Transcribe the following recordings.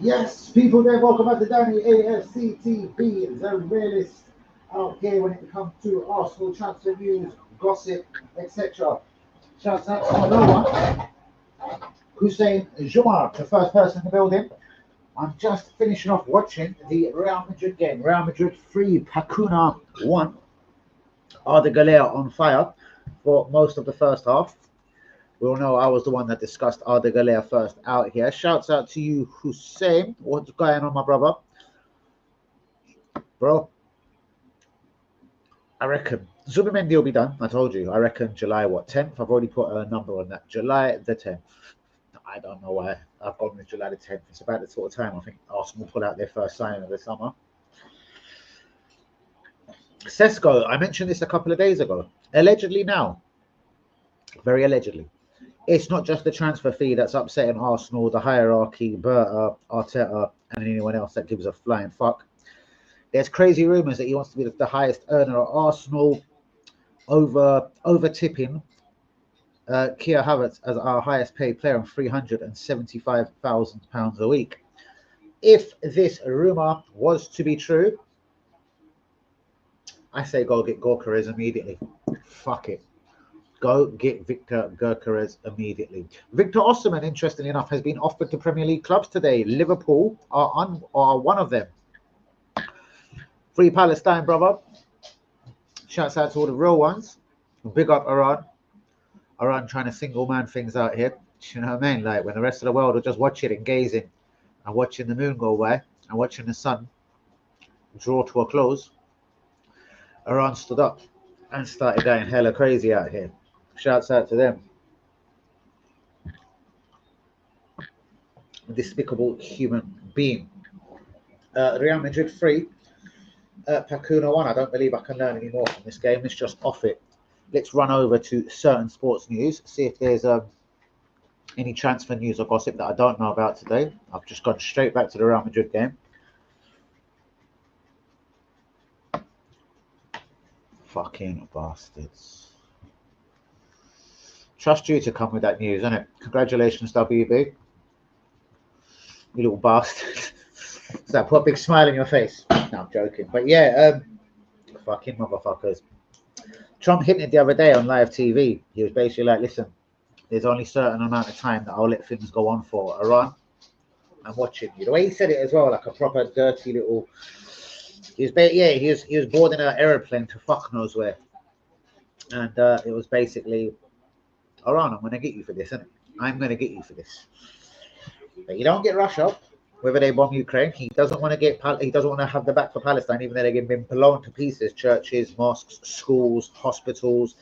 Yes, people there, welcome back to Danny AFCTV, the realist out here when it comes to Arsenal transfer news, gossip, etc. Shouts out to no one. Hussein Jumar, the first person in the building. I'm just finishing off watching the Real Madrid game. Real Madrid 3, Pacuna 1. Arda Galea on fire for most of the first half. We all know I was the one that discussed Arda Galea first out here. Shouts out to you, Hussein. What's going on, my brother? Bro, I reckon Zubimendi will be done. I told you. I reckon July, 10th? I've already put a number on that. July the 10th. I don't know why I've gone with July the 10th. It's about the sort of time I think Arsenal pull out their first signing of the summer. Sesko, I mentioned this a couple of days ago. Allegedly now. Very allegedly. It's not just the transfer fee that's upsetting Arsenal, the hierarchy, Berta, Arteta, and anyone else that gives a flying fuck. There's crazy rumours that he wants to be the highest earner at Arsenal, over tipping Kia Havertz as our highest paid player on £375,000 a week. If this rumour was to be true, I say go get Gyökeres immediately. Fuck it. Go get Victor Gyökeres immediately. Victor Osimhen, interestingly enough, has been offered to Premier League clubs today. Liverpool are one of them. Free Palestine, brother. Shouts out to all the real ones. Big up Iran. Iran trying to single man things out here. You know what I mean? Like when the rest of the world are just watching and gazing and watching the moon go by and watching the sun draw to a close, Iran stood up and started going hella crazy out here. Shouts out to them. Despicable human being. Real Madrid 3, Pacuna 1. I don't believe I can learn any more from this game. Let's just off it. Let's run over to certain sports news. See if there's any transfer news or gossip that I don't know about today. I've just gone straight back to the Real Madrid game. Fucking bastards. Trust you to come with that news, isn't it? Congratulations, WB. You little bastard. So that put a big smile on your face. No, I'm joking. But yeah, fucking motherfuckers. Trump hinted the other day on live TV. He was basically like, listen, there's only a certain amount of time that I'll let things go on for. Iran, I'm watching you. The way he said it as well, like a proper dirty little... He was boarding an aeroplane to fuck knows where. And it was basically... Iran, I'm going to get you for this, isn't it? I'm going to get you for this. But you don't get Russia, whether they bomb Ukraine. He doesn't want to have the back for Palestine, even though they've been blown to pieces. Churches, mosques, schools, hospitals,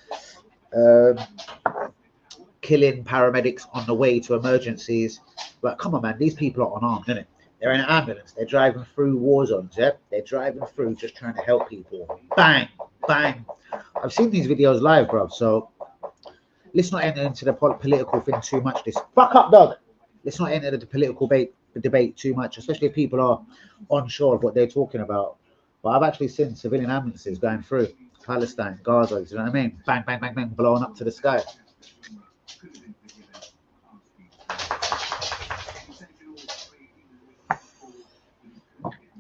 killing paramedics on the way to emergencies. But come on, man, these people are unarmed, isn't it? They're in an ambulance. They're driving through war zones, yeah? They're driving through just trying to help people. Bang, bang. I've seen these videos live, bro, so... Let's not enter into the political thing too much. Fuck up, dog. Let's not enter the political debate too much, especially if people are unsure of what they're talking about. But I've actually seen civilian ambulances going through Palestine, Gaza, you know what I mean? Bang, bang, bang, bang, blowing up to the sky.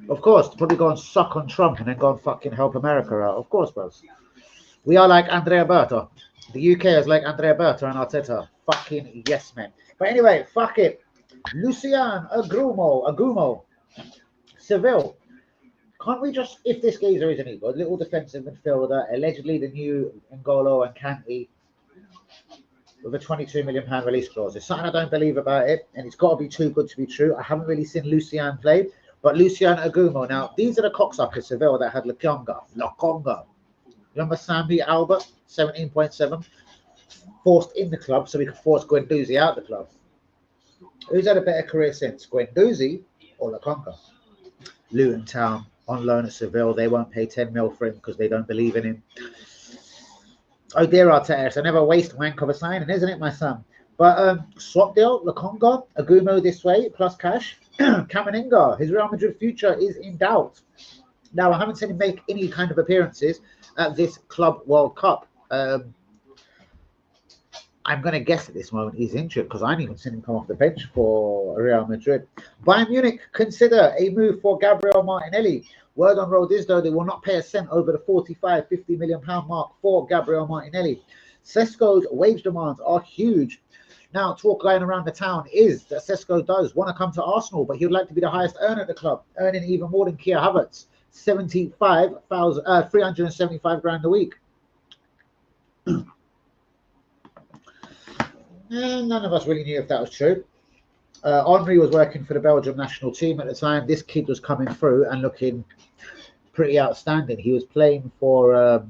Of course, probably go and suck on Trump and then go and fucking help America out. Of course, bros. We are like Andrea Berta. The UK is like Andrea Berta and Arteta. Fucking yes, man. But anyway, fuck it. Lucian Agumo. Seville. Can't we just, if this geezer isn't good, little defensive midfielder, allegedly the new N'Golo and Kanté, with a £22 million release clause. There's something I don't believe about it, and it's got to be too good to be true. I haven't really seen Lucian play, but Lucian Agumo. Now, these are the cocksuckers Seville that had Lokonga. Remember Sambi Albert, 17.7, forced in the club so we could force Guendouzi out the club. Who's had a better career since, Guendouzi or Lokonga? Luton Town, on loan at Seville. They won't pay 10 mil for him because they don't believe in him. Oh dear, Arteta, it's a never waste wank of a signing, isn't it, my son? But swap deal, Lokonga, Agumo this way, plus cash. Kamavinga, his Real Madrid future is in doubt. Now, I haven't seen him make any kind of appearances at this Club World Cup. I'm going to guess at this moment he's injured because I haven't even seen him come off the bench for Real Madrid. Bayern Munich consider a move for Gabriel Martinelli. Word on road is, though, they will not pay a cent over the 45, 50 million pound mark for Gabriel Martinelli. Sesko's wage demands are huge. Now, talk going around the town is that Sesko does want to come to Arsenal, but he would like to be the highest earner at the club, earning even more than Kia Havertz, 375 grand a week. And none of us really knew if that was true. Henry was working for the Belgium national team at the time. This kid was coming through and looking pretty outstanding. He was playing for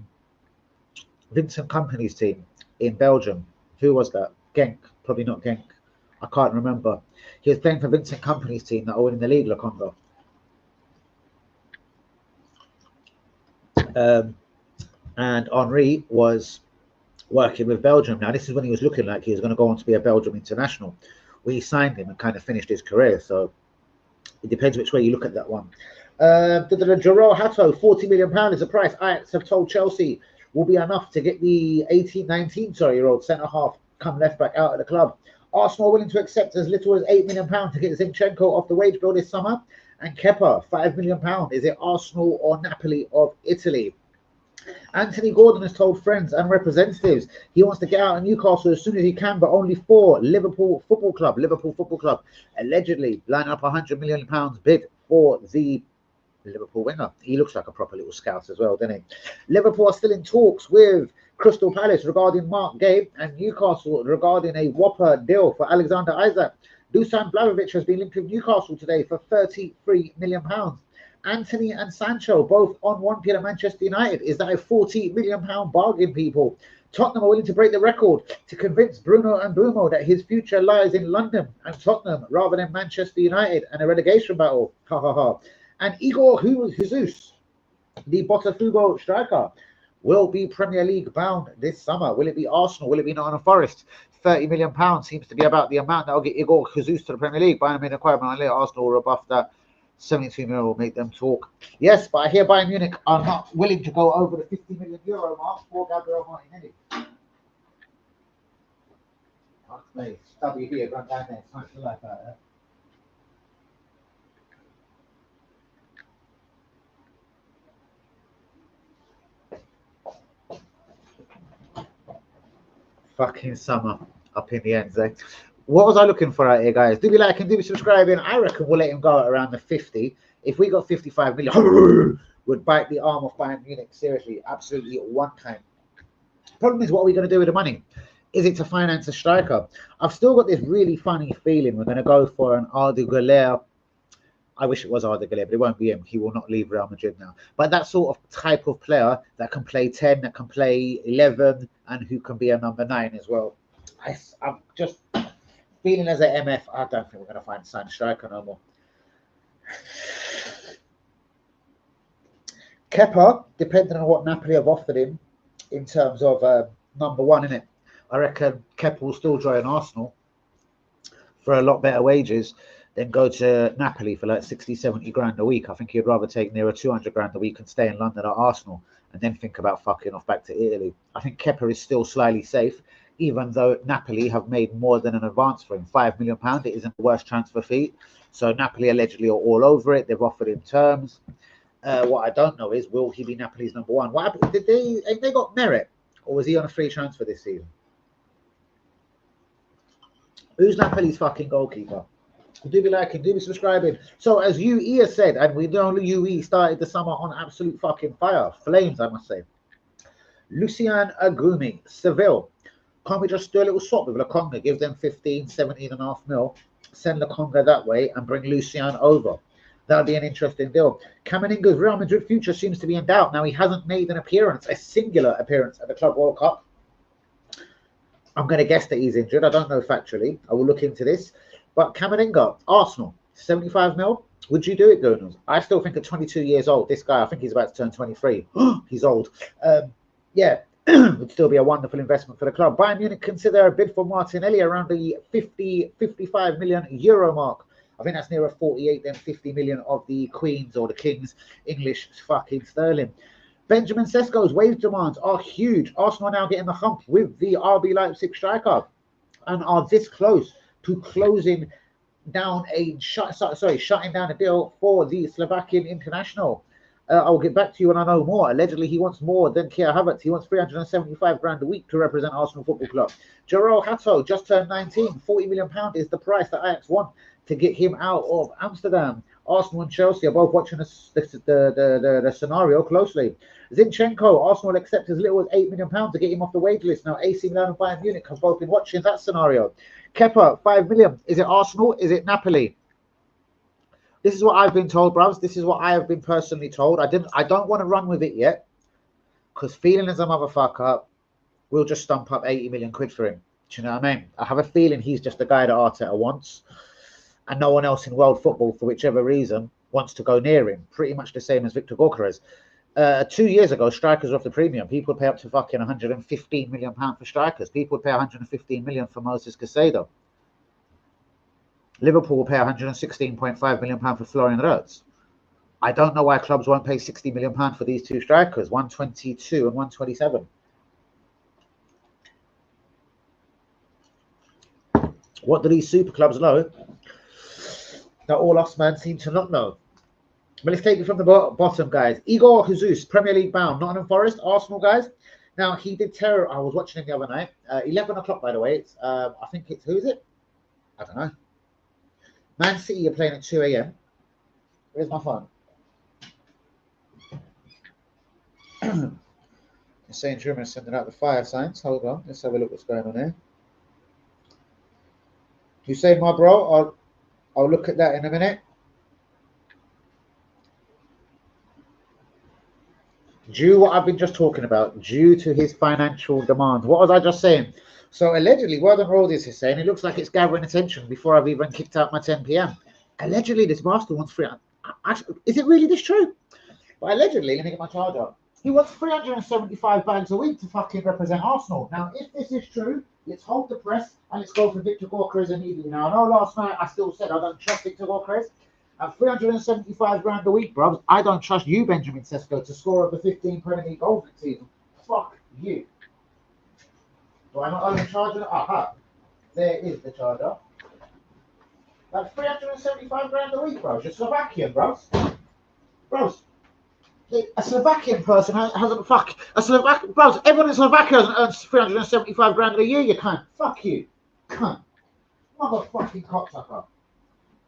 Vincent Kompany's team in Belgium. Who was that? Genk. Probably not Genk. I can't remember. He was playing for Vincent Kompany's team that are winning the league, Lokonga. And Henry was working with Belgium. Now, this is when he was looking like he was going to go on to be a Belgium international. We signed him and kind of finished his career. So it depends which way you look at that one. Jarrell Hatto, £40 million is the price Ajax have told Chelsea will be enough to get the 19-year-old centre-half come left-back out of the club. Arsenal willing to accept as little as £8 million to get Zinchenko off the wage bill this summer. And Kepa, £5 million. Is it Arsenal or Napoli of Italy? Anthony Gordon has told friends and representatives he wants to get out of Newcastle as soon as he can, but only for Liverpool Football Club, allegedly line up £100 million bid for the Liverpool winger. He looks like a proper little scout as well, doesn't he? Liverpool are still in talks with Crystal Palace regarding Mark Gay and Newcastle regarding a whopper deal for Alexander Isak. Dusan Vlahovic has been linked with Newcastle today for £33 million. Anthony and Sancho both on one deal at Manchester United. Is that a £40 million bargain, people? Tottenham are willing to break the record to convince Bruno Mbumo that his future lies in London and Tottenham rather than Manchester United and a relegation battle. Ha ha ha. And Igor Jesus, the Botafogo striker, will be Premier League bound this summer. Will it be Arsenal? Will it be Nottingham Forest? £30 million seems to be about the amount that will get Igor Jesus to the Premier League. Bayern made a requirement. Arsenal will rebuff that. 72 million will make them talk. Yes, but I hear Bayern Munich are not willing to go over the €50 million mark for Gabriel Martinelli. WB, run down there. Smash the life out of there. Fucking summer up in the end, eh? What was I looking for out here, guys? Do be liking, do be subscribing. I reckon we'll let him go at around the 50. If we got 55 million, would bite the arm off Bayern Munich. Seriously, absolutely one time. Problem is, what are we going to do with the money? Is it to finance a striker? I've still got this really funny feeling we're going to go for an Arda Güler. I wish it was Arda Güler, but it won't be him. He will not leave Real Madrid now. But that sort of type of player that can play 10, that can play 11, and who can be a number 9 as well. I'm just feeling as an MF, I don't think we're going to find a signed striker no more. Kepa, depending on what Napoli have offered him in terms of number 1, innit? I reckon Kepa will still join Arsenal for a lot better wages than go to Napoli for like 60, 70 grand a week. I think he'd rather take nearer 200 grand a week and stay in London at Arsenal and then think about fucking off back to Italy. I think Kepa is still slightly safe, even though Napoli have made more than an advance for him. £5 million, it isn't the worst transfer fee. So Napoli allegedly are all over it. They've offered him terms. What I don't know is, will he be Napoli's number 1? What happened? Did they got merit, or was he on a free transfer this season? Who's Napoli's fucking goalkeeper? Do be liking, do be subscribing. So as UE has said, and we know UE started the summer on absolute fucking fire. Flames, I must say. Lucian Agumi, Seville. Can't we just do a little swap with Lokonga? Give them 15, 17.5 mil. Send Lokonga that way and bring Lucian over. That'll be an interesting deal. Camavinga's Real Madrid future seems to be in doubt. Now, he hasn't made an appearance, a singular appearance at the Club World Cup. I'm going to guess that he's injured. I don't know factually. I will look into this. But Camavinga, Arsenal, 75 mil. Would you do it, Gunners? I still think at 22 years old, this guy, I think he's about to turn 23. He's old. Yeah, would still be a wonderful investment for the club. Bayern Munich consider a bid for Martinelli around the 55 million euro mark. I think that's nearer 48 than 50 million of the Queen's or the King's English fucking sterling. Benjamin Sesko's wage demands are huge. Arsenal are now getting the hump with the RB Leipzig striker and are this close to closing down shutting down a deal for the Slovakian international. I'll get back to you when I know more. Allegedly, he wants more than Keir Havertz. He wants 375 grand a week to represent Arsenal Football Club. Jerome Hato just turned 19. 40 million pound is the price that Ajax want to get him out of Amsterdam. Arsenal and Chelsea are both watching the scenario closely. Zinchenko, Arsenal will accept as little as £8 million to get him off the wage list. Now, AC Milan and Bayern Munich have both been watching that scenario. Kepa, 5 million. Is it Arsenal? Is it Napoli? This is what I've been told, bruvs. This is what I have been personally told. I don't want to run with it yet, because feeling as a motherfucker, we'll just stump up 80 million quid for him. Do you know what I mean? I have a feeling he's just the guy that Arteta wants, and no one else in world football, for whichever reason, wants to go near him. Pretty much the same as Victor Gyökeres. 2 years ago, strikers were off the premium. People would pay up to fucking 115 million pounds for strikers. People would pay 115 million for Moses Caicedo. Liverpool will pay 116.5 million pounds for Florian Wirtz. I don't know why clubs won't pay 60 million pounds for these two strikers, 122 and 127. What do these super clubs know that all us man seem to not know? But let's take it from the bottom, guys. Igor Jesus, Premier League bound, Nottingham Forest, Arsenal, guys. Now, he did terror. I was watching him the other night. 11 o'clock, by the way. It's, I think it's, who is it? I don't know. Man City are playing at 2 a.m. Where's my phone? St. Germain is sending out the fire signs. Hold on. Let's have a look what's going on here. You say, my bro? I'll look at that in a minute. Due what I've been just talking about, due to his financial demands. What was I just saying? So allegedly, World and Roadies is saying it looks like it's gathering attention before I've even kicked out my 10 p.m. Allegedly, this bastard wants is it really this true? But allegedly, let me get my charger. He wants 375 bags a week to fucking represent Arsenal. Now, if this is true, let's hold the press and let's go for Victor Gyökeres immediately. Now, I know last night I still said I don't trust Victor Gyökeres. At 375 grand a week, bro, I don't trust you, Benjamin Sesko, to score over 15 Premier League goals next season. Fuck you. Do I not own the charger? Aha. There is the charger. That's 375 grand a week, bro. You're Slovakian, bros. Bros. A Slovakian person hasn't bros, everyone in Slovakia hasn't earned 375 grand a year, you can't. Fuck you. Cunt. Motherfucking cocksucker.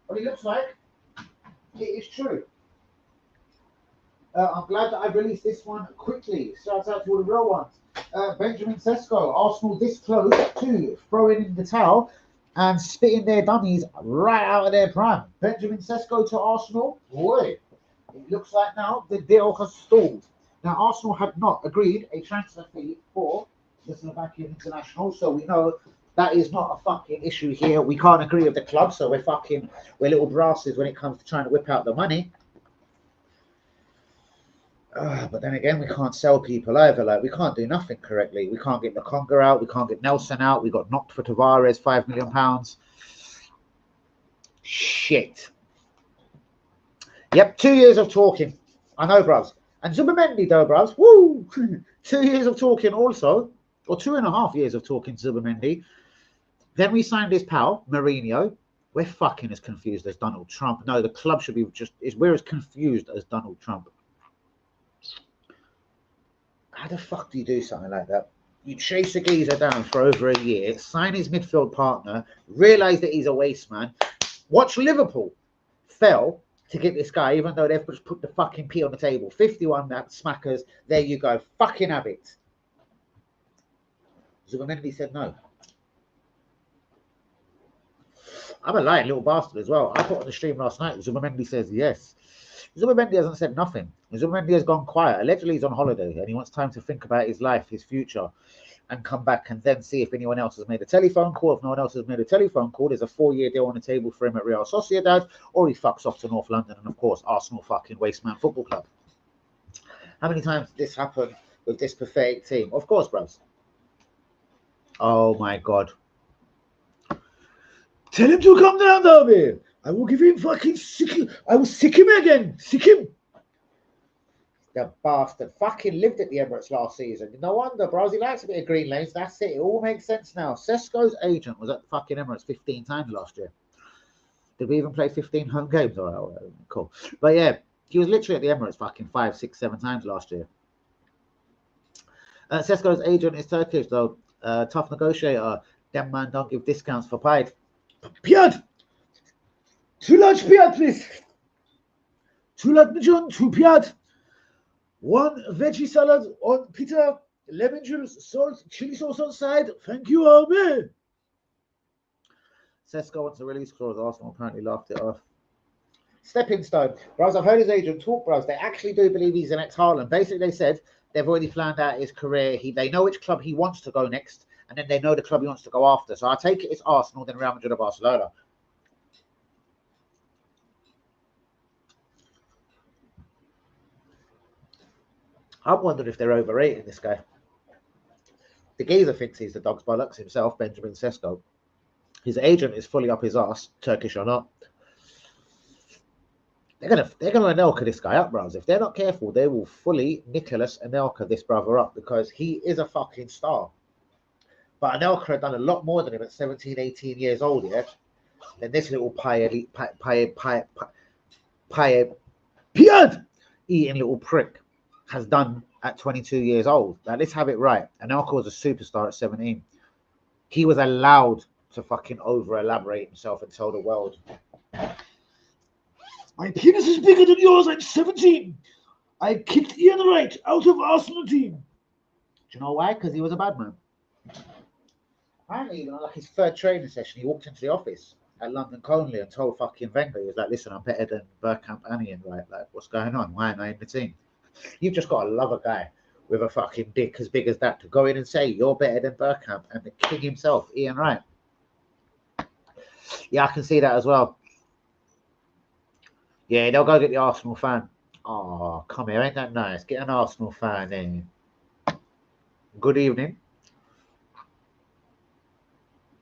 What he looks like, it is true. I'm glad that I released this one quickly. Shouts out to all the real ones. Benjamin Sesko, Arsenal this close to throwing in the towel and spitting their dummies right out of their prime. Benjamin Sesko to Arsenal. Boy, it looks like now the deal has stalled. Now, Arsenal had not agreed a transfer fee for the Slovakian international, so we know that is not a fucking issue here. We can't agree with the club, so we're little brasses when it comes to trying to whip out the money. But then again, we can't sell people either. Like, we can't do nothing correctly. We can't get the Conga out. We can't get Nelson out. We got knocked for Tavares, £5 million. Shit. Yep, 2 years of talking. I know, bruvs. And Zubimendi, though, bruvs. Woo! 2 years of talking also. Or 2.5 years of talking to Zubimendi. Then we signed his pal, Mourinho. We're fucking as confused as Donald Trump. No, the club should be we're as confused as Donald Trump. How the fuck do you do something like that? You chase a geezer down for over a year, sign his midfield partner, realise that he's a waste man. Watch Liverpool fell to get this guy, even though they've just put the fucking P on the table. 51 that smackers. There you go. Fucking have it. Zubimendi said no. I'm a lying little bastard as well. I put on the stream last night. Zubimendi says yes. Zubimendi hasn't said nothing. Zubimendi has gone quiet. Allegedly, he's on holiday and he wants time to think about his life, his future, and come back and then see if anyone else has made a telephone call. If no one else has made a telephone call, there's a 4-year deal on the table for him at Real Sociedad, or he fucks off to North London and, of course, Arsenal fucking Wasteman Football Club. How many times did this happen with this pathetic team? Of course, bros. Oh, my God. Tell him to come down, Derby. I will give him fucking sick. I will sick him again. Sick him. The bastard fucking lived at the Emirates last season. No wonder, bros. He likes a bit of green lanes. That's it. It all makes sense now. Sesko's agent was at the fucking Emirates 15 times last year. Did we even play 15 home games? Oh, cool. But yeah, he was literally at the Emirates fucking 5, 6, 7 times last year. Sesko's agent is Turkish, though. Tough negotiator. Them man don't give discounts for pride. Piad! 2 large piad, please. 2 large John, 2 piad. 1 veggie salad on pita, lemon juice, salt, chili sauce on side. Thank you, Army. Sesko wants a release clause. Arsenal apparently laughed it off. Stepping stone. Bros, I've heard his agent talk, bros. They actually do believe he's an ex-Haaland. Basically, they said they've already planned out his career. They know which club he wants to go next, and then they know the club he wants to go after. So I take it it's Arsenal, then Real Madrid or Barcelona. I'm wondering if they're overrating this guy. The geezer thinks he's the dog's bollocks himself, Benjamin Sesko. His agent is fully up his ass, Turkish or not. They're gonna Anelka this guy up, bros. If they're not careful, they will fully Nicholas Anelka this brother up because he is a fucking star. But Anelka had done a lot more than him at 17, 18 years old, yeah. Then this little eating little prick has done at 22 years old. Now, let's have it right. Anelka was a superstar at 17. He was allowed to fucking over-elaborate himself and tell the world, my penis is bigger than yours. I'm 17. I kicked Ian Wright out of Arsenal team. Do you know why? Because he was a bad man. Apparently, like his third training session, he walked into the office at London Colney and told fucking Wenger, he was like, listen, I'm better than Bergkamp and Ian Wright. Like, what's going on? Why am I in the team? You've just got to love a guy with a fucking dick as big as that to go in and say you're better than Bergkamp and the king himself, Ian Wright. Yeah, I can see that as well. Yeah, they'll go get the Arsenal fan. Oh, come here, ain't that nice? Get an Arsenal fan in. Good evening.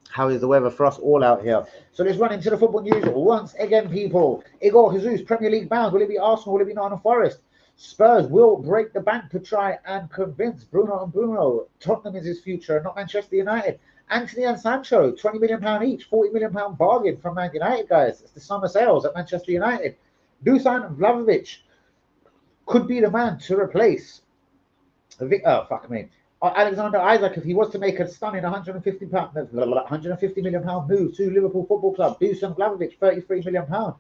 How is the weather for us all out here? So let's run into the football news once again, people. Igor Jesus, Premier League bound. Will it be Arsenal? Will it be Nottingham Forest? Spurs will break the bank to try and convince Bruno and Bruno Tottenham is his future and not Manchester United. Anthony and Sancho, £20 million each, £40 million bargain from Man United, guys. It's the summer sales at Manchester United. Dusan Vlahovic could be the man to replace Alexander Isaac if he was to make a stunning £150 million move to Liverpool Football Club. Dusan Vlahovic, £33 million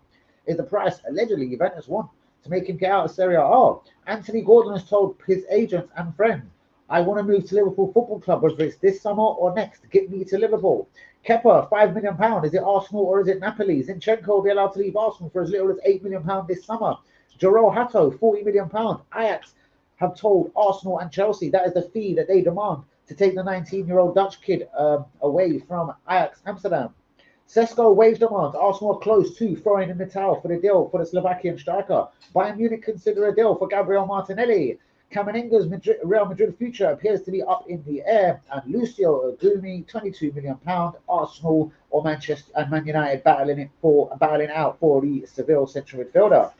is the price allegedly Juventus want to make him get out of Serie A. Anthony Gordon has told his agents and friends, I want to move to Liverpool Football Club, whether it's this summer or next. Get me to Liverpool. Kepa, £5 million. Is it Arsenal or is it Napoli? Zinchenko will be allowed to leave Arsenal for as little as £8 million this summer. Jarrell Hato, £40 million. Ajax have told Arsenal and Chelsea that is the fee that they demand to take the 19-year-old Dutch kid away from Ajax Amsterdam. Sesko waives demands. Arsenal are close to throwing in the towel for the deal for the Slovakian striker. Bayern Munich consider a deal for Gabriel Martinelli. Camavinga's Real Madrid future appears to be up in the air, and Lucio Agumi, £22 million. Arsenal or Manchester and Man United battling out for the Seville central midfielder.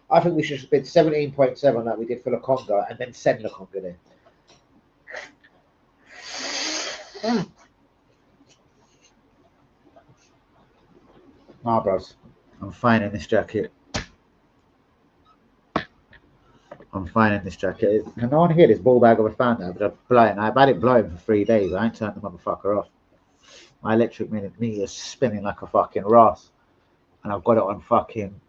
I think we should bid 17.7 like we did for Lokonga and then send Lokonga there. Nah, bros. I'm fine in this jacket. I'm fine in this jacket. Can no one hear this ball bag of a fan now? But I've had it blowing for 3 days. I ain't turned the motherfucker off. My electric meter is spinning like a fucking Ross. And I've got it on fucking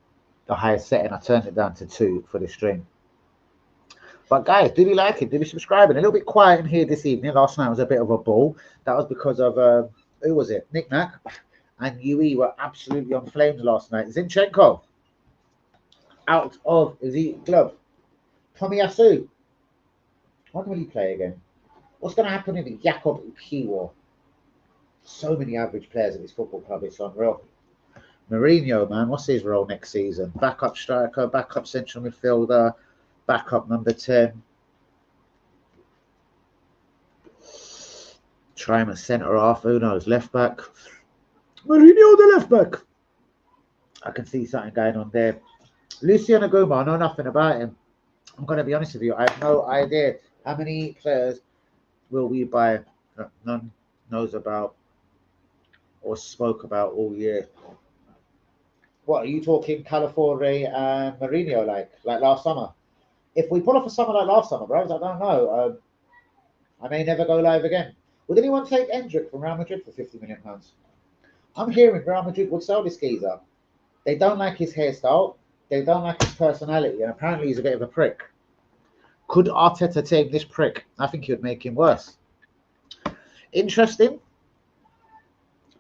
the highest setting. I turned it down to 2 for the stream. But guys, do we like it? Do we subscribe? And a little bit quiet in here this evening. Last night was a bit of a ball. That was because of, who was it? Nick Nack and UE were absolutely on flames last night. Zinchenko out of the club. Tomiyasu. When will he play again? What's going to happen with Jakob Kiwo? So many average players at this football club. It's unreal. Mourinho, man, what's his role next season? Backup striker, backup central midfielder, backup number 10. Try him at centre half. Who knows? Left back. Mourinho, the left back. I can see something going on there. Luciano Goma, I know nothing about him. I'm going to be honest with you. I have no idea how many players will we buy that none knows about or spoke about all year. What are you talking, Calafiore and Mourinho like last summer? If we pull off a summer like last summer, bros, I don't know. I may never go live again. Would anyone take Endrick from Real Madrid for £50 million? I'm hearing Real Madrid would sell this geezer. They don't like his hairstyle. They don't like his personality, and apparently he's a bit of a prick. Could Arteta tame this prick? I think he would make him worse. Interesting.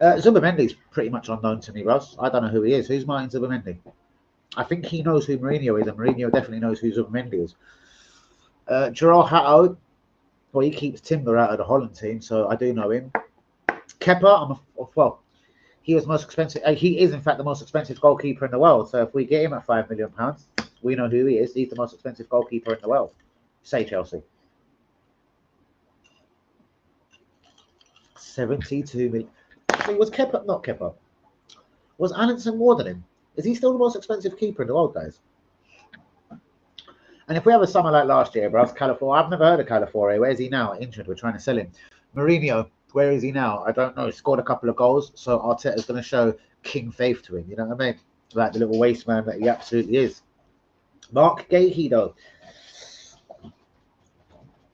Zubamendi's pretty much unknown to me, Russ. I don't know who he is. Who's Martin Zubamendi? I think he knows who Mourinho is, and Mourinho definitely knows who Zubamendi is. Gerard Hatto, well, he keeps Timber out of the Holland team, so I do know him. Kepa, he was most expensive. He is, in fact, the most expensive goalkeeper in the world. So if we get him at £5 million, we know who he is. He's the most expensive goalkeeper in the world. Say Chelsea. 72 million. Actually, was Kepa, not Kepa. Was Allinson more than him? Is he still the most expensive keeper in the world, guys? And if we have a summer like last year, bro, Calafiore, I've never heard of Calafiore. Where is he now? Injured. We're trying to sell him. Mourinho, where is he now? I don't know. He scored a couple of goals, so Arteta's going to show king faith to him. You know what I mean? Like the little waste man that he absolutely is. Mark Gahey, though,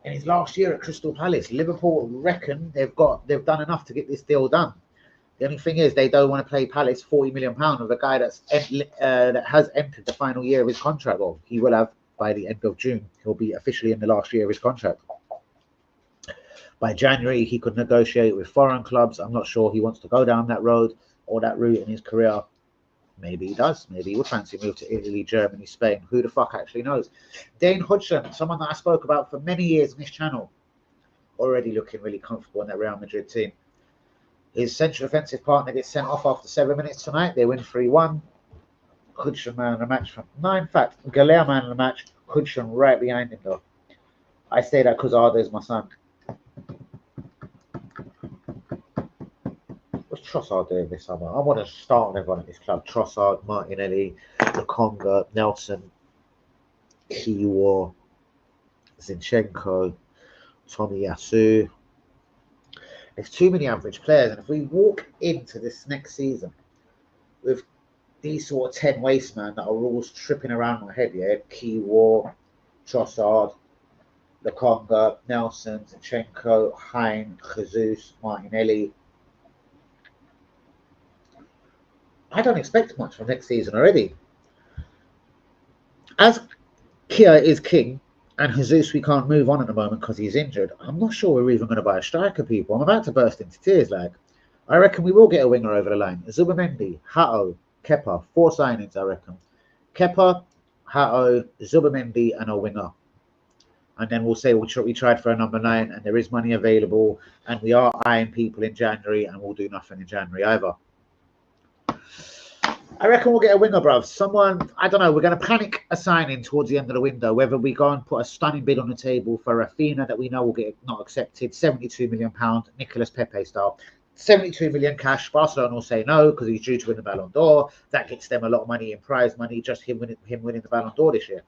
in his last year at Crystal Palace, Liverpool reckon they've done enough to get this deal done. The only thing is they don't want to pay Palace £40 million of a guy that has entered the final year of his contract. Well, he will have by the end of June. He'll be officially in the last year of his contract. By January, he could negotiate with foreign clubs. I'm not sure he wants to go down that road or that route in his career. Maybe he does. Maybe he would fancy a move to Italy, Germany, Spain. Who the fuck actually knows? Dane Hudson, someone that I spoke about for many years on this channel, already looking really comfortable in that Real Madrid team. His central offensive partner gets sent off after 7 minutes tonight. They win 3-1. Hudson man of the match. No, in fact, Galea man of the match. Hudson right behind him, though. I say that because Arda is my son. What's Trossard doing this summer? I want to start on everyone at this club. Trossard, Martinelli, Lokonga, Nelson, Kiwior, Zinchenko, Tomiyasu. There's too many average players, and if we walk into this next season with these sort of 10 waste men that are all tripping around my head, yeah, Kiwior, Trossard, Lokonga, Nelson, Zinchenko, Hein, Jesus, Martinelli. I don't expect much from next season already. As Kia is king, and Jesus we can't move on at the moment because he's injured, I'm not sure we're even going to buy a striker, people. I'm about to burst into tears. I reckon we will get a winger over the line. Zubamendi, Hatto, Kepa, 4 signings, I reckon. Kepa, Hatto, Zubamendi, and a winger. And then we'll say we tried for a number 9, and there is money available, and we are eyeing people in January, and we'll do nothing in January either. I reckon we'll get a winger, bruv. Someone, I don't know, we're going to panic a signing towards the end of the window, whether we go and put a stunning bid on the table for Rafinha that we know will get not accepted, £72 million, Nicolas Pepe style. 72 million cash. Barcelona will say no because he's due to win the Ballon d'Or. That gets them a lot of money in prize money, just him winning the Ballon d'Or this year.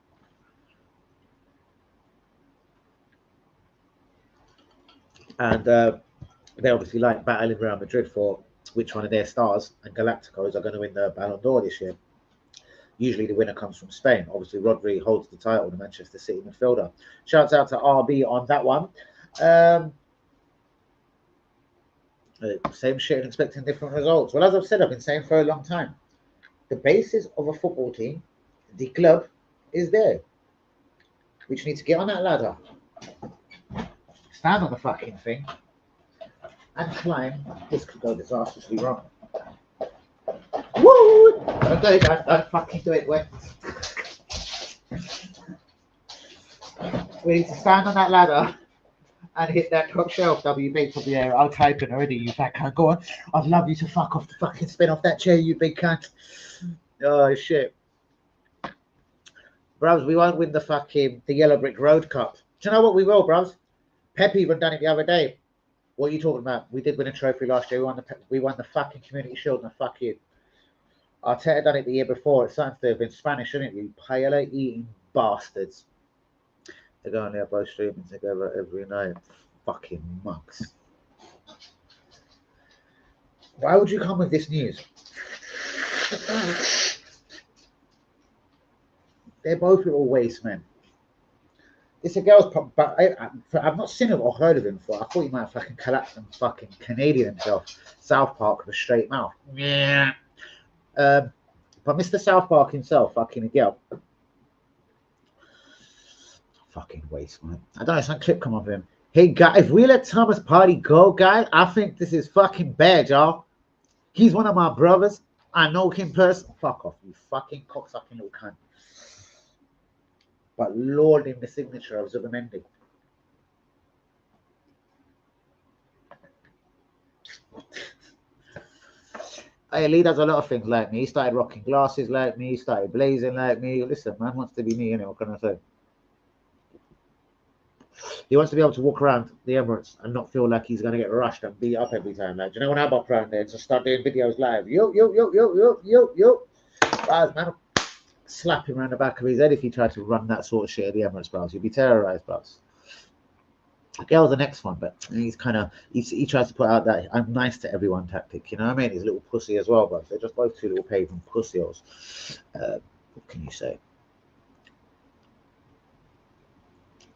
And they obviously like battling Real Madrid for which one of their stars and Galacticos are going to win the Ballon d'Or this year. Usually the winner comes from Spain. Obviously, Rodri holds the title, the Manchester City midfielder. Shouts out to RB on that one. Same shit and expecting different results. Well, as I've said, I've been saying for a long time, the basis of a football team, the club, is there. We just need to get on that ladder, stand on the fucking thing, and climb. This could go disastrously wrong. Woo! Don't do it, don't fucking do it. Wait. We need to stand on that ladder and hit that top shelf, WB, top of the air. I'll type in already, you fat cunt. Go on. I'd love you to fuck off the fucking spin off that chair, you big cunt. Oh, shit. Bruvs, we won't win the Yellow Brick Road Cup. Do you know what we will, bruvs? Pep even done it the other day. What are you talking about? We did win a trophy last year. We won the fucking Community Shield, and fuck you. Arteta done it the year before. It's something to have been Spanish, isn't it? You paella eating bastards. They're going there both streaming together every night. Fucking mucks. Why would you come with this news? They're both little waste men. It's a girl's pop, but I've not seen him or heard of him before. I thought he might have fucking collapsed and fucking Canadian himself. South Park with a straight mouth. Yeah. But Mr. South Park himself, fucking a girl. Fucking waste, man. I don't know, some clip come off him. Hey, guys, if we let Thomas Party go, guys, I think this is fucking bad, y'all. He's one of my brothers. I know him personally. Fuck off, you fucking cocksucking little cunt. But Lord in the signature of Zubimendi. Hey, Lee does a lot of things like me. He started rocking glasses like me. He started blazing like me. Listen, man wants to be me, you know, what can I say? He wants to be able to walk around the Emirates and not feel like he's going to get rushed and beat up every time. Like, do you know what I'm up around there? Just start doing videos live. Yo. Guys, man, slap him around the back of his head if he tried to run that sort of shit at the Emirates, bros. You'd be terrorized, bros. Gail's the next one, but he's kind of he tries to put out that I'm nice to everyone tactic. You know what I mean? He's a little pussy as well, bro. They're just both two little pagan pussies. What can you say?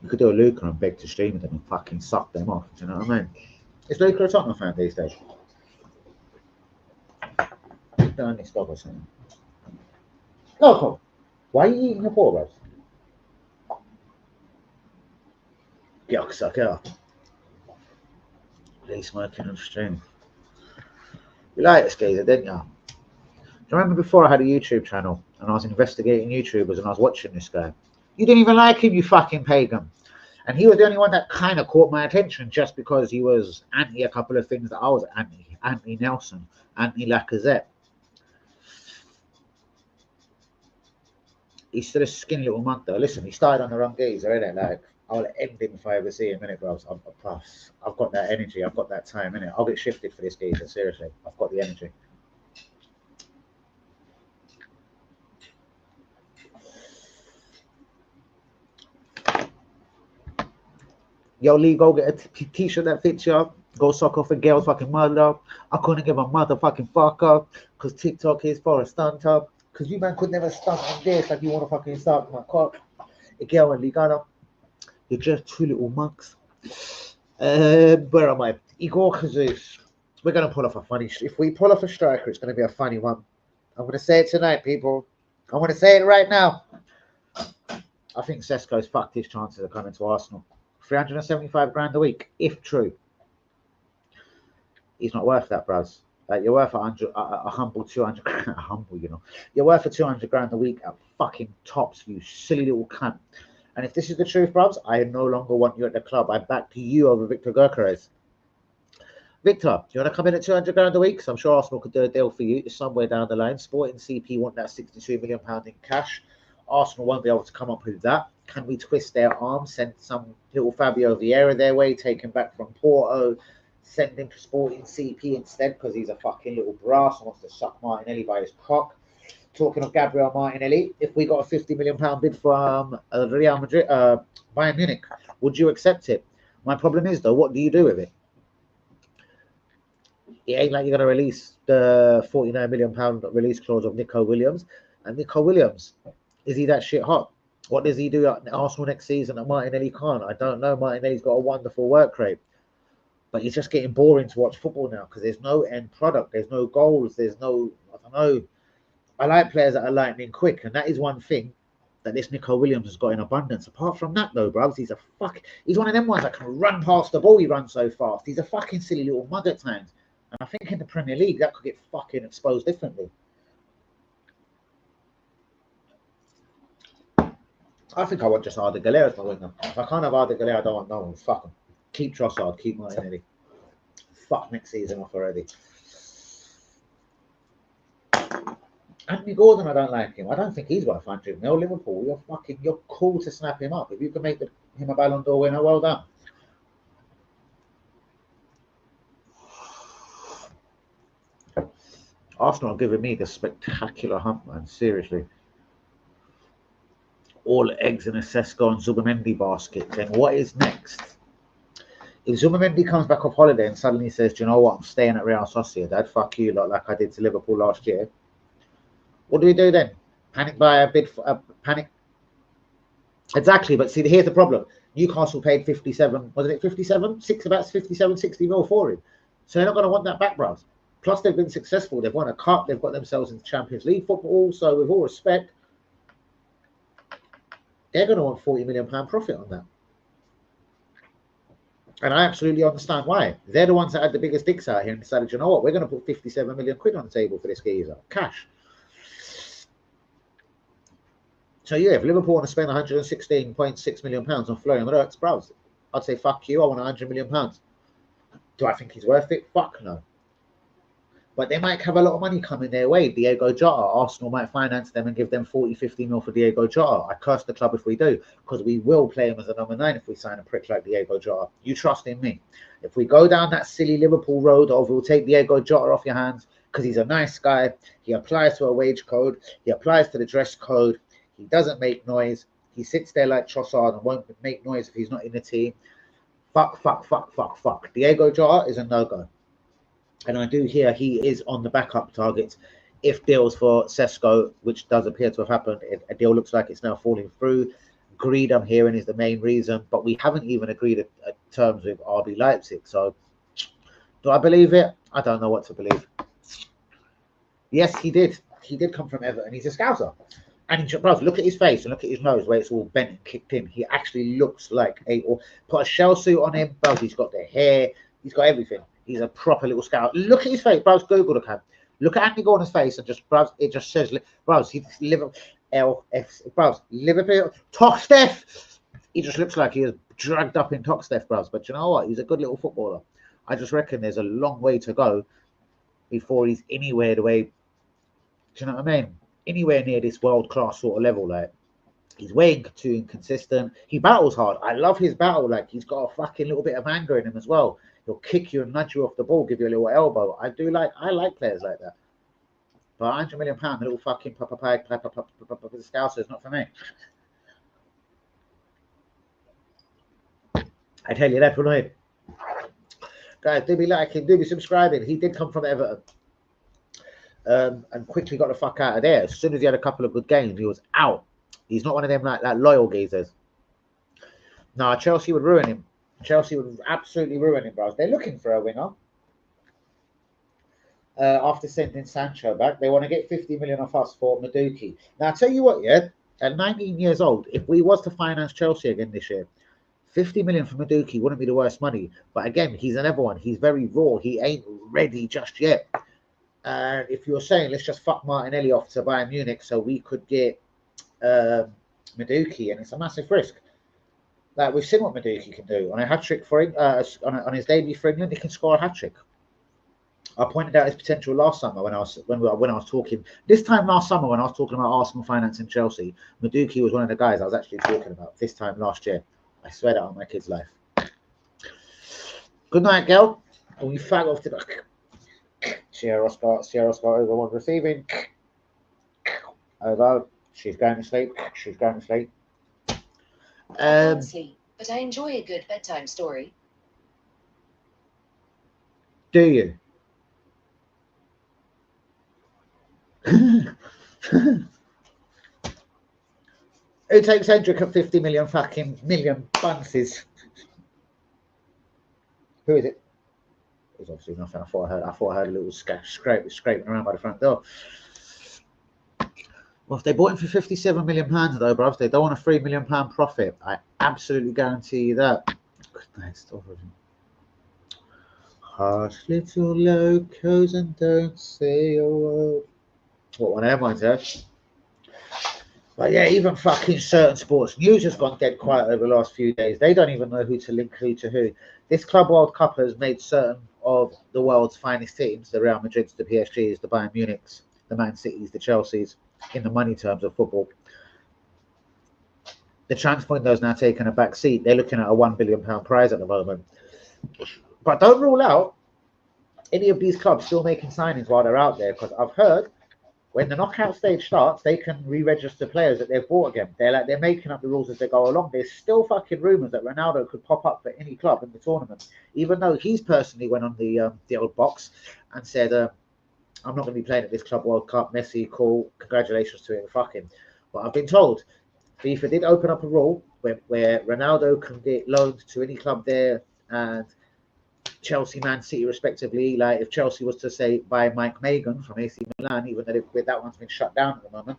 You could do a Luca and beg to stream with them and fucking suck them off. Do you know what I mean? Is Luca a Tottenham fan these days? Don't need stop or something. Loco, why are you eating your pork, bros? Yuck, suck it up. Please smoking on stream. You like this geezer, didn't you? Do you remember before I had a YouTube channel and I was investigating YouTubers and I was watching this guy? You didn't even like him, you fucking pagan. And he was the only one that kind of caught my attention just because he was anti a couple of things that I was anti. Anti-Nelson, anti-Lacazette. He's still a skinny little monk though. Listen, he started on the wrong geezer, innit? Like, I'll end him if I ever see him, innit, bro? I've got that energy, I've got that time, innit? I'll get shifted for this geezer, seriously. I've got the energy. Yo, Lee, go get a t-shirt that fits you. Go suck off a girl's fucking mother. I couldn't give a motherfucking fuck up because TikTok is for a stunt up. Because you man could never stunt on this like you want to fucking start my cock. A girl and Ligana. You're just two little monks. Where am I? Igor Kazus. We're going to pull off a funny... If we pull off a striker, it's going to be a funny one. I'm going to say it tonight, people. I'm going to say it right now. I think Sesko's fucked his chances of coming to Arsenal. 375 grand a week, if true. He's not worth that, bros. Like, you're worth a humble 200 grand. Humble, you know. You're worth a 200 grand a week at fucking tops, you silly little cunt. And if this is the truth, bros, I no longer want you at the club. I back to you over Victor Gyökeres. Victor, do you want to come in at 200 grand a week? So I'm sure Arsenal could do a deal for you somewhere down the line. Sporting CP want that £62 million in cash. Arsenal won't be able to come up with that. Can we twist their arm, send some little Fabio Vieira their way, take him back from Porto, send him to Sporting CP instead because he's a fucking little brass and wants to suck Martinelli by his cock. Talking of Gabriel Martinelli, if we got a £50 million bid from Real Madrid, Bayern Munich, would you accept it? My problem is, though, what do you do with it? It ain't like you're going to release the £49 million release clause of Nico Williams. And Nico Williams, is he that shit hot? What does he do at Arsenal next season that Martinelli can't? I don't know. Martinelli's got a wonderful work rate. But it's just getting boring to watch football now because there's no end product. There's no goals. There's no, I don't know. I like players that are lightning quick. And that is one thing that this Nico Williams has got in abundance. Apart from that, though, bros, he's one of them ones that can run past the ball. He runs so fast. He's a fucking silly little mug at times. And I think in the Premier League, that could get fucking exposed differently. I think I want just Arda Galera as my winger. If I can't have Arda Galera, I don't want no one. Fuck him. Keep Trossard, keep Martinelli. Fuck next season off already. Anthony Gordon, I don't like him. I don't think he's worth 100 mil. Liverpool, you're cool to snap him up. If you can make him a Ballon d'Or winner, well done. Arsenal are giving me the spectacular hump, man. Seriously. all the eggs in a Sesko and Zubimendi basket, then what is next? If Zubimendi comes back off holiday and suddenly says, do you know what, I'm staying at Real Sociedad, fuck you lot, like I did to Liverpool last year, what do we do then? Panic buy a bid for a panic? Exactly, but see, here's the problem. Newcastle paid 57, wasn't it 57? About 57, 60 mil for him. So they're not going to want that back, bros. Plus, they've been successful. They've won a cup. They've got themselves into Champions League football. So, with all respect, they're going to want £40 million profit on that. And I absolutely understand why. They're the ones that had the biggest dicks out here and decided, you know what, we're going to put 57 million quid on the table for this geezer. Cash. So, yeah, if Liverpool want to spend £116.6 million on Florian Wirtz, bros, I'd say, fuck you, I want £100 million. Do I think he's worth it? Fuck no. But they might have a lot of money coming their way. Diego Jota, Arsenal might finance them and give them 40, 50 mil for Diego Jota. I curse the club if we do, because we will play him as a number 9 if we sign a prick like Diego Jota. You trust in me. If we go down that silly Liverpool road of we'll take Diego Jota off your hands because he's a nice guy, he applies to a wage code, he applies to the dress code, he doesn't make noise, he sits there like Trossard and won't make noise if he's not in the team. Fuck. Diego Jota is a no-go. And I do hear he is on the backup targets if deals for Sesko, which does appear to have happened. A deal looks like it's now falling through. Greed, I'm hearing, is the main reason. But we haven't even agreed at terms with RB Leipzig. So do I believe it? I don't know what to believe. Yes, he did. He did come from Everton. He's a scouser. And bro, look at his face and look at his nose where it's all bent and kicked in. He actually looks like or put a shell suit on him. Bro, he's got the hair. He's got everything. He's a proper little scout. Look at his face, bros. Google look at. Look at Andy Gordon's face and just, bros. It just says, bros. He's Liverpool, bros. Liverpool, Toxteth. He just looks like he is dragged up in Toxteth, bros. But you know what? He's a good little footballer. I just reckon there's a long way to go before he's anywhere the way. Do you know what I mean? Anywhere near this world class sort of level, like. He's way too inconsistent. He battles hard. I love his battle. Like, he's got a fucking little bit of anger in him as well. He'll kick you and nudge you off the ball, give you a little elbow. I like players like that. But £100 million, a little fucking scouser is not for me. I tell you that for night. Guys, do be liking, do be subscribing. He did come from Everton. And quickly got the fuck out of there. As soon as he had a couple of good games, he was out. He's not one of them like that loyal geezers. No, Chelsea would ruin him. Chelsea would absolutely ruin him, bros. They're looking for a winger. After sending Sancho back, they want to get 50 million off us for Madueke. Now, I'll tell you what, yeah, at 19 years old, if we was to finance Chelsea again this year, 50 million for Madueke wouldn't be the worst money. But again, he's another one. He's very raw. He ain't ready just yet. And if you're saying, let's just fuck Martinelli off to Bayern Munich so we could get Madueke, and it's a massive risk. Like, we've seen what Madueke can do on a hat trick for him. On his debut for England, he can score a hat trick. I pointed out his potential last summer when I was talking. This time last summer when I was talking about Arsenal financing Chelsea, Madueke was one of the guys I was actually talking about. This time last year, I swear that on my kid's life. Good night, girl. And we fag off to the Sierra Oscar over one receiving. Over. She's going to sleep. She's going to sleep. I can't sleep, but I enjoy a good bedtime story. Do you? Who takes Hendrick at 50 million bunces? Who is it? It's obviously nothing. I thought I heard a little scraping around by the front door. Well, if they bought him for £57 million, though, bro, they don't want a £3 million profit. I absolutely guarantee you that. Good night, stop with him. Hush, little locos, and don't say a word. What one of them ones, yeah? But yeah, even fucking certain sports news has gone dead quiet over the last few days. They don't even know who to link who to who. This Club World Cup has made certain of the world's finest teams, the Real Madrids, the PSGs, the Bayern Munichs, the Man Cities, the Chelseas, in the money terms of football. The transfer window is now taking a back seat. They're looking at a £1 billion prize at the moment. But don't rule out any of these clubs still making signings while they're out there, because I've heard when the knockout stage starts, they can re-register players that they've bought again. They're making up the rules as they go along. There's still fucking rumours that Ronaldo could pop up for any club in the tournament, even though he's personally went on the old box and said, "I'm not going to be playing at this Club World Cup." Messi, cool, congratulations to him, fuck him. But I've been told FIFA did open up a rule where Ronaldo can get loaned to any club there, and Chelsea, Man City, respectively. Like if Chelsea was to say buy Mike Magan from AC Milan, even though that one's been shut down at the moment,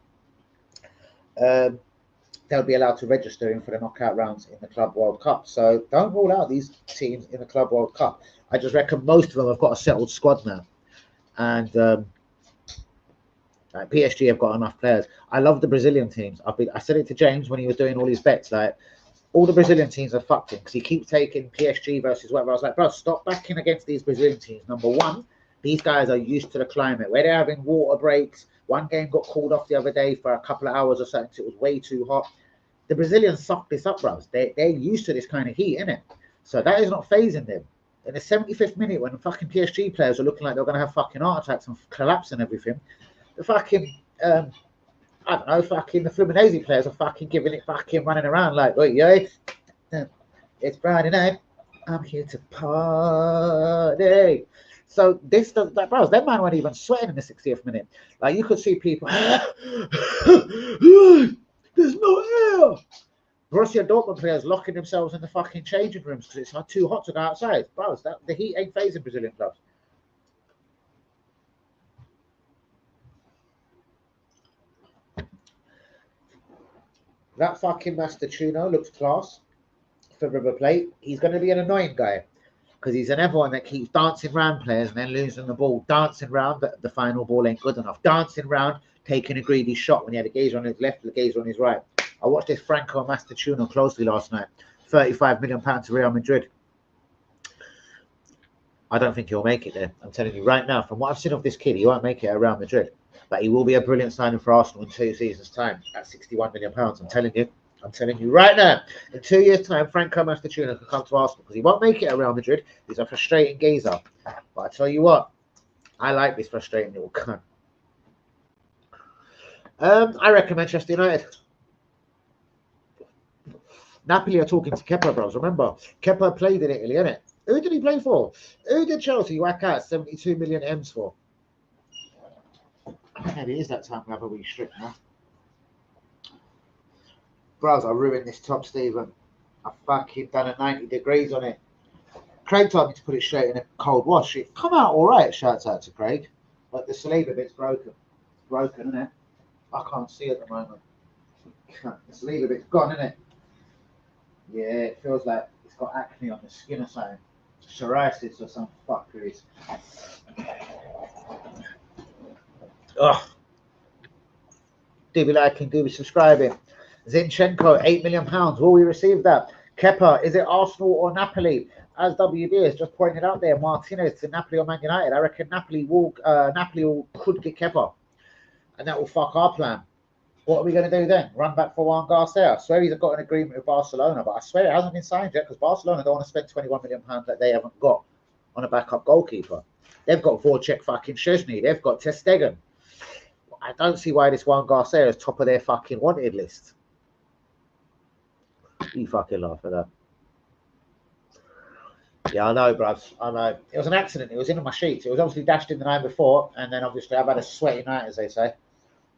they'll be allowed to register him for the knockout rounds in the Club World Cup. So don't rule out these teams in the Club World Cup. I just reckon most of them have got a settled squad now, and like PSG have got enough players. I love the Brazilian teams. I said it to James when he was doing all his bets. Like all the Brazilian teams are fucked him because he keeps taking PSG versus whatever. I was like, bro, stop backing against these Brazilian teams. Number one, these guys are used to the climate where they're having water breaks. One game got called off the other day for a couple of hours or something because it was way too hot. The Brazilians suck this up, bros. They're used to this kind of heat, innit? So that is not phasing them. In the 75th minute, when fucking PSG players are looking like they're going to have fucking heart attacks and collapse and everything, the fucking I don't know, fucking the Fluminense players are fucking giving it fucking running around like, oh yeah, it's Friday night, I'm here to party. So this does that, bros. That man weren't even sweating in the 60th minute. Like you could see people, there's no air. Borussia Dortmund players locking themselves in the fucking changing rooms because it's too hot to go outside. Bros, the heat ain't phasing Brazilian clubs. That fucking Masterchuno looks class for River Plate. He's going to be an annoying guy because he's another one that keeps dancing round players and then losing the ball, dancing round, but the final ball ain't good enough. Dancing round, taking a greedy shot when he had a gazer on his left, the gazer on his right. I watched this Franco Masterchuno closely last night. £35 million to Real Madrid. I don't think he'll make it there. I'm telling you right now, from what I've seen of this kid, he won't make it at Real Madrid. But he will be a brilliant signing for Arsenal in 2 seasons' time at £61 million. I'm telling you right now. In 2 years' time, Franco Masterchuno can come to Arsenal because he won't make it at Real Madrid. He's a frustrating gazer. But I tell you what, I like this frustrating little cunt. I reckon Manchester United. Napoli are talking to Kepa, bros. Remember, Kepa played in Italy, innit? Who did he play for? Who did Chelsea whack out 72 million M's for? Maybe it is that time we have a wee strip now. Bros, I ruined this top, Stephen. I fucking done a 90 degrees on it. Craig told me to put it straight in a cold wash. It come out all right, shouts out to Craig. But the Saliba bit's broken. It's broken, isn't it? I can't see it at the moment. The Saliba bit's gone, isn't it? Yeah, it feels like it's got acne on the skin or something. Psoriasis or some fuckeries. Ugh. Do be liking, do be subscribing. Zinchenko, £8 million. Will we receive that? Kepa, is it Arsenal or Napoli? As WD has just pointed out there, Martinez to Napoli or Man United. I reckon Napoli could get Kepa, and that will fuck our plan. What are we going to do then? Run back for Juan Garcia? I swear he's got an agreement with Barcelona, but I swear it hasn't been signed yet because Barcelona don't want to spend £21 million that they haven't got on a backup goalkeeper. They've got Voracek fucking Szczesny. They've got Ter Stegen. I don't see why this Juan Garcia is top of their fucking wanted list. You fucking laugh at that. Yeah, I know, bruv. I know. It was an accident. It was in my sheets. It was obviously dashed in the night before, and then obviously I've had a sweaty night, as they say.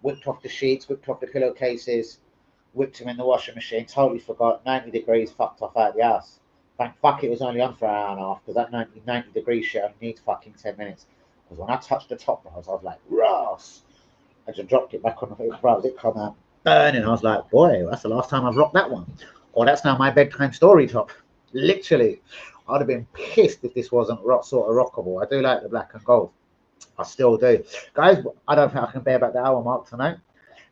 Whipped off the sheets, whipped off the pillowcases, whipped them in the washing machine, totally forgot. 90 degrees, fucked off out of the house. Thank fuck it was only on for an hour and a half, because that 90 degree shit only needs fucking 10 minutes. Because when I touched the top, I was like, Ross! I just dropped it back on the face, bro. It come out burning. I was like, boy, that's the last time I've rocked that one. Or that's now my bedtime story top. Literally. I'd have been pissed if this wasn't sort of rockable. I do like the black and gold. I still do. Guys, I don't think I can bear back the hour mark tonight.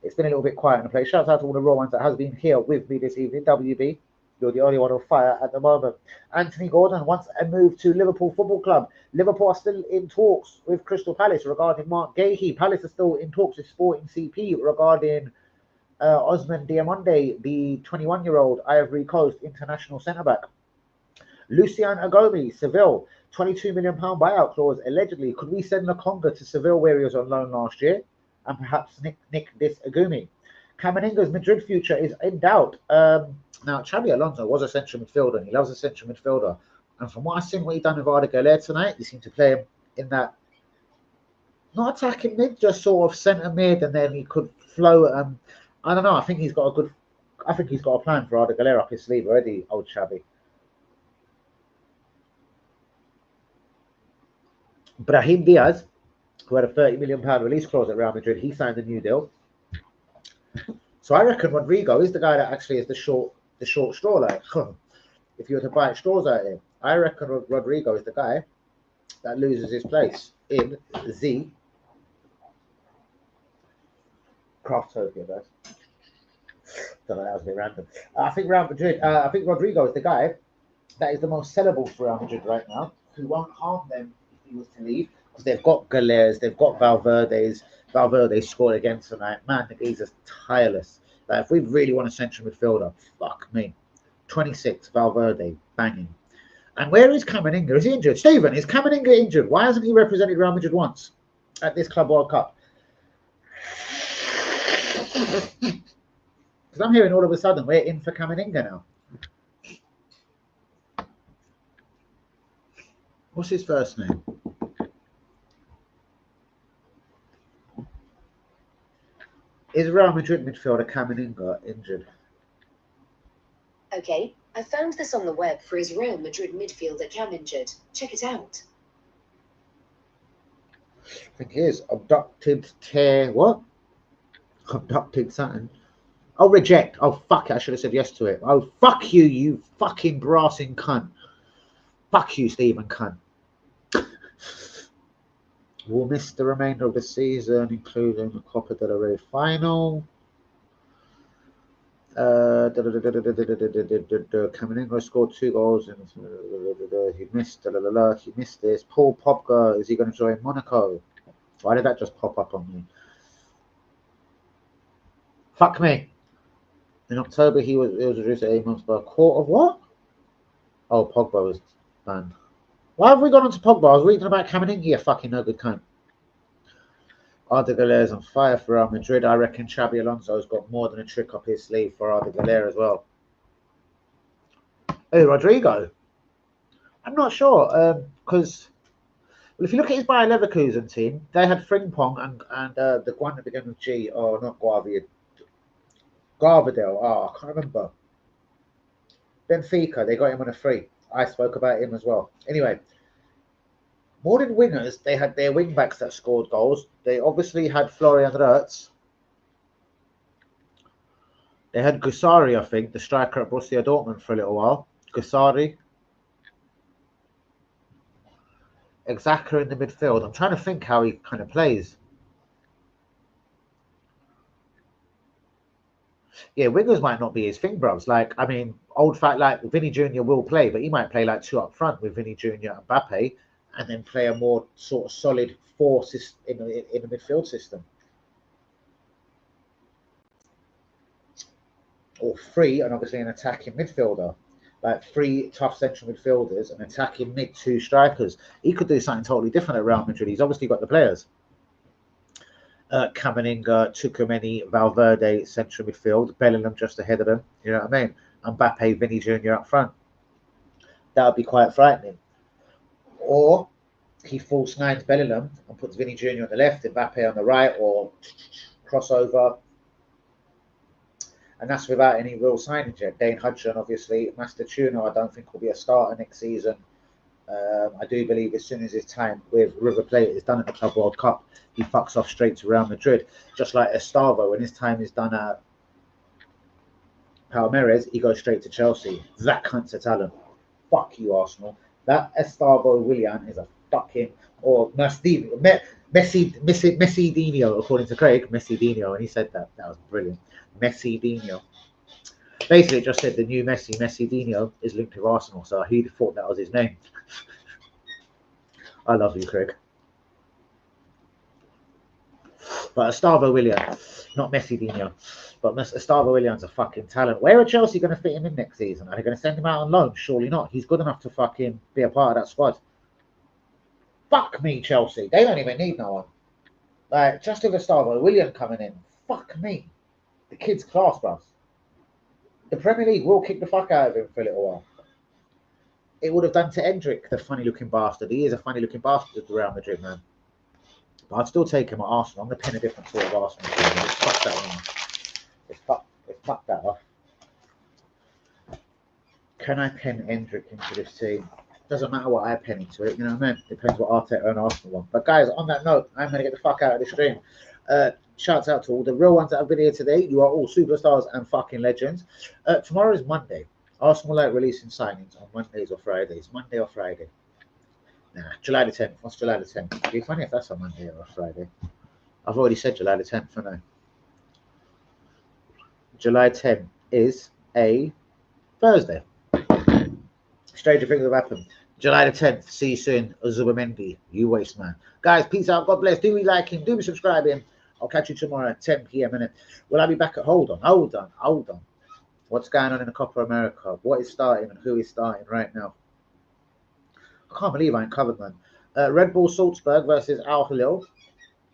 It's been a little bit quiet in the place. Shout out to all the raw ones that has been here with me this evening. WB, you're the only one on fire at the moment. Anthony Gordon wants a move to Liverpool Football Club. Liverpool are still in talks with Crystal Palace regarding Mark Gahey. Palace are still in talks with Sporting CP regarding Osman Diamonde, the 21-year-old Ivory Coast international centre-back. Lucian Agomi, Seville, £22 million buyout clause, allegedly. Could we send Nakonga to Seville where he was on loan last year? and perhaps Nick this Agumi. Camavinga's Madrid future is in doubt. Now, Xabi Alonso was a central midfielder, and he loves a central midfielder. And from what I've seen, what he done with Arda Güler tonight, he seemed to play him in that, not attacking mid, just sort of centre mid, and then he could float. I don't know. I think he's got a plan for Arda Güler up his sleeve already, old Xabi. Brahim Diaz, who had a £30 million release clause at Real Madrid, he signed a new deal. So I reckon Rodrigo is the guy that actually is the short straw. Like, if you were to bite straws out of him, I reckon Rodrigo is the guy that loses his place in the Craftopia, guys. Don't know, that was a bit random. I think Real Madrid. I think Rodrigo is the guy that is the most sellable for Real Madrid right now, who won't harm them if he was to leave, because they've got Galers, they've got Valverde's. Valverde scored again tonight. Man, the geezer's tireless. Like, if we really want a central midfielder, fuck me. 26, Valverde, banging. And where is Camavinga? Is he injured? Stephen, is Camavinga injured? Why hasn't he represented Real Madrid once at this Club World Cup? Because I'm hearing all of a sudden we're in for Camavinga now. What's his first name? Is Real Madrid midfielder Camavinga injured? Okay, I found this on the web for his Real Madrid midfielder Cam injured. Check it out. I think he is. Abducted tear. What? Abducted something. Oh, reject. Oh, fuck it. I should have said yes to it. Oh, fuck you, you fucking brassing cunt. Fuck you, Stephen cunt. Will miss the remainder of the season, including the Copa del Rey final. Camavinga scored 2 goals and he missed. He missed this. Paul Pogba, is he going to join Monaco? Why did that just pop up on me? Fuck me. In October, it was reduced to 8 months by a court of what? Oh, Pogba was banned. Why have we gone on to Pogba? I was reading about Camavinga, you fucking no good cunt. Arda Güler is on fire for Real Madrid. I reckon Xabi Alonso's got more than a trick up his sleeve for Arda Güler as well. Oh, Rodrigo. I'm not sure, because if you look at his Bayer Leverkusen team, they had Frimpong and the one that began with G, or not Gvardiol. Oh, I can't remember. Benfica, they got him on a free. I spoke about him as well. Anyway, more than wingers, they had their wing backs that scored goals. They obviously had Florian Wirtz. They had Gusari, I think, the striker at Borussia Dortmund for a little while. Gusari. Xhaka in the midfield. I'm trying to think how he kind of plays. Yeah, wingers might not be his thing, bros. Like, I mean, old fact, like Vinny Jr. will play, but he might play like 2 up front with Vinny Jr. and Mbappe, and then play a more sort of solid 4 in the midfield system. Or 3, and obviously an attacking midfielder. Like 3 tough central midfielders and attacking mid 2 strikers. He could do something totally different at Real Madrid. He's obviously got the players. Camavinga, Tchouaméni, Valverde, central midfield, Bellingham just ahead of them. You know what I mean? Mbappe, Vinny Jr. up front. That would be quite frightening. Or he false nines Bellingham and puts Vinny Jr. on the left, Mbappe on the right, or crossover. And that's without any real signage yet. Dane Hudson, obviously. Master Tuno, I don't think will be a starter next season. I do believe as soon as his time with River Plate is done at the Club World Cup, he fucks off straight to Real Madrid. Just like Estavo, when his time is done at Palmeiras, he goes straight to Chelsea. That cunt's a talent. Fuck you, Arsenal. That Estavo Willian is a fucking, or Messi Dino, according to Craig, Messi Dino, and he said that. That was brilliant. Messi Dino. Basically, it just said the new Messi Dino, is linked to Arsenal, so who'd have thought that was his name? I love you, Craig. But Estavo Willian, not Messi Dino, but Estavo Willian's a fucking talent. Where are Chelsea going to fit him in next season? Are they going to send him out on loan? Surely not. He's good enough to fucking be a part of that squad. Fuck me, Chelsea. They don't even need no one. Like, just with a star boy William coming in. Fuck me. The kid's class, bruv. The Premier League will kick the fuck out of him for a little while. It would have done to Endrick, the funny-looking bastard. He is a funny-looking bastard at Real Madrid, man. But I'd still take him at Arsenal. I'm going to pin a different sort of Arsenal. Let's fuck that one off. Let's fuck that off. Can I pen Endrick into this team? Doesn't matter what I pen into it, you know what I mean? Depends what Arteta and Arsenal want. But guys, on that note, I'm going to get the fuck out of the stream. Shouts out to all the real ones that have been here today. You are all superstars and fucking legends. Tomorrow is Monday. Arsenal like releasing signings on Mondays or Fridays. Monday or Friday. Nah, July the 10th. What's July the 10th? It'd be funny if that's a Monday or a Friday. I've already said July the 10th, haven't I? July 10th is a Thursday. Stranger things have happened. July the 10th. See you soon. Zubimendi. You waste, man. Guys, peace out. God bless. Do we like him? Do we subscribe him? I'll catch you tomorrow at 10 p.m. innit? Will I be back at... Hold on. What's going on in the Copa America? What is starting and who is starting right now? I can't believe I ain't covered, man. Red Bull Salzburg versus Al Hilal.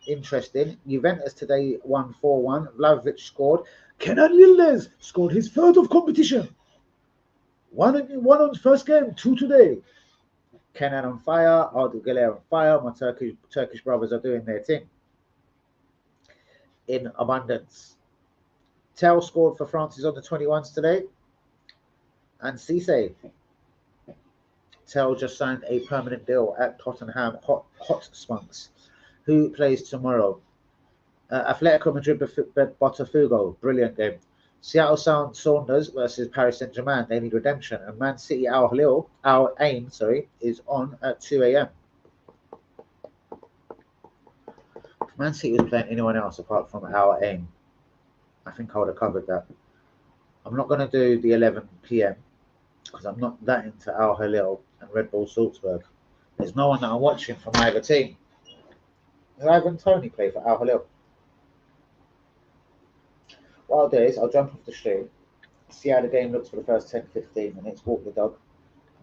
Interesting. Juventus today won 4-1. Vlahovic scored. Kenan Yildiz scored his third of competition. One on first game, 2 today. Kenan on fire. Ardu Geller on fire. My Turkish brothers are doing their thing. In abundance. Tel scored for France's under 21s today. And Cisse. Tel just signed a permanent deal at Tottenham Hotspurs, who plays tomorrow. Atletico Madrid Botafogo, brilliant game. Seattle Sounders versus Paris Saint-Germain, they need redemption. And Man City Al Ain, is on at 2 a.m. If Man City was playing anyone else apart from Al Ain, I think I would have covered that. I'm not going to do the 11 p.m. because I'm not that into Al Hilal and Red Bull Salzburg. There's no one that I'm watching from either team. Does Ivan Toney play for Al Hilal? What I'll do is I'll jump off the stream, see how the game looks for the first 10-15 minutes, walk the dog,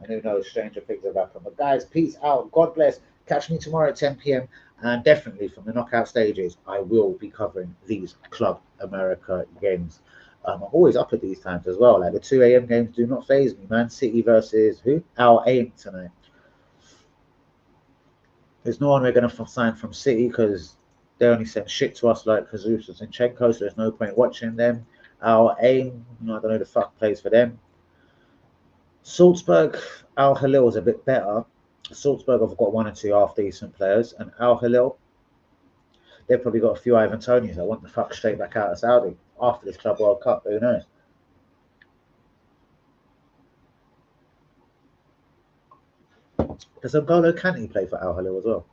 and who knows, stranger things have happened. But guys, peace out. God bless. Catch me tomorrow at 10 p.m. And definitely from the knockout stages, I will be covering these Club America games. I'm always up at these times as well. Like the 2 a.m. games do not faze me. Man City versus who? Al Ain tonight. There's no one we're going to sign from City because they only send shit to us like Jesus and Zinchenko, so there's no point watching them. Al Ain, I don't know who the fuck plays for them. Salzburg, Al Hilal is a bit better. Salzburg have got 1 or 2 half-decent players, and Al Hilal, they've probably got a few Ivan Tonys that want the fuck straight back out of Saudi after this Club World Cup. Who knows? Does N'Golo Kante play for Al Hilal as well?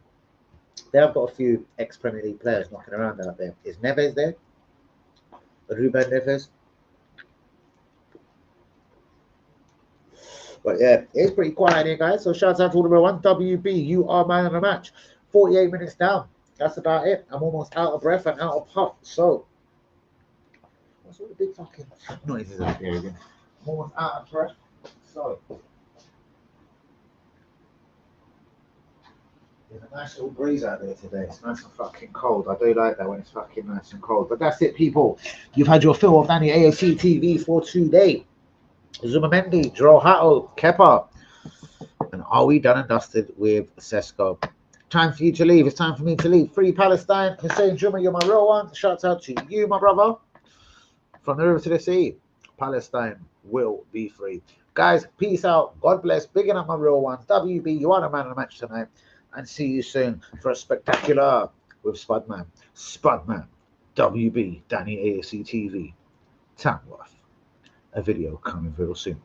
They have got a few ex-Premier League players knocking around out there. Is Neves there? Ruben Neves? But yeah, it's pretty quiet here, guys. So shout out to all the real ones. WB, you are man of the match. 48 minutes down. That's about it. I'm almost out of breath and out of puff. So, what's all the big fucking noises out here again? I'm almost out of breath. So, there's a nice little breeze out there today. It's nice and fucking cold. I do like that when it's fucking nice and cold. But that's it, people. You've had your fill of Danny AFC TV for today. Zubimendi, Drohato, Kepa. And are we done and dusted with Sesko? Time for you to leave. It's time for me to leave. Free Palestine. Hussein Juma, you're my real one. Shout out to you, my brother. From the river to the sea, Palestine will be free. Guys, peace out. God bless. Bigging up my real ones. WB, you are the man of the match tonight. And see you soon for a spectacular with Spudman. WB, Danny AFC TV. Tamworth. A video coming real soon.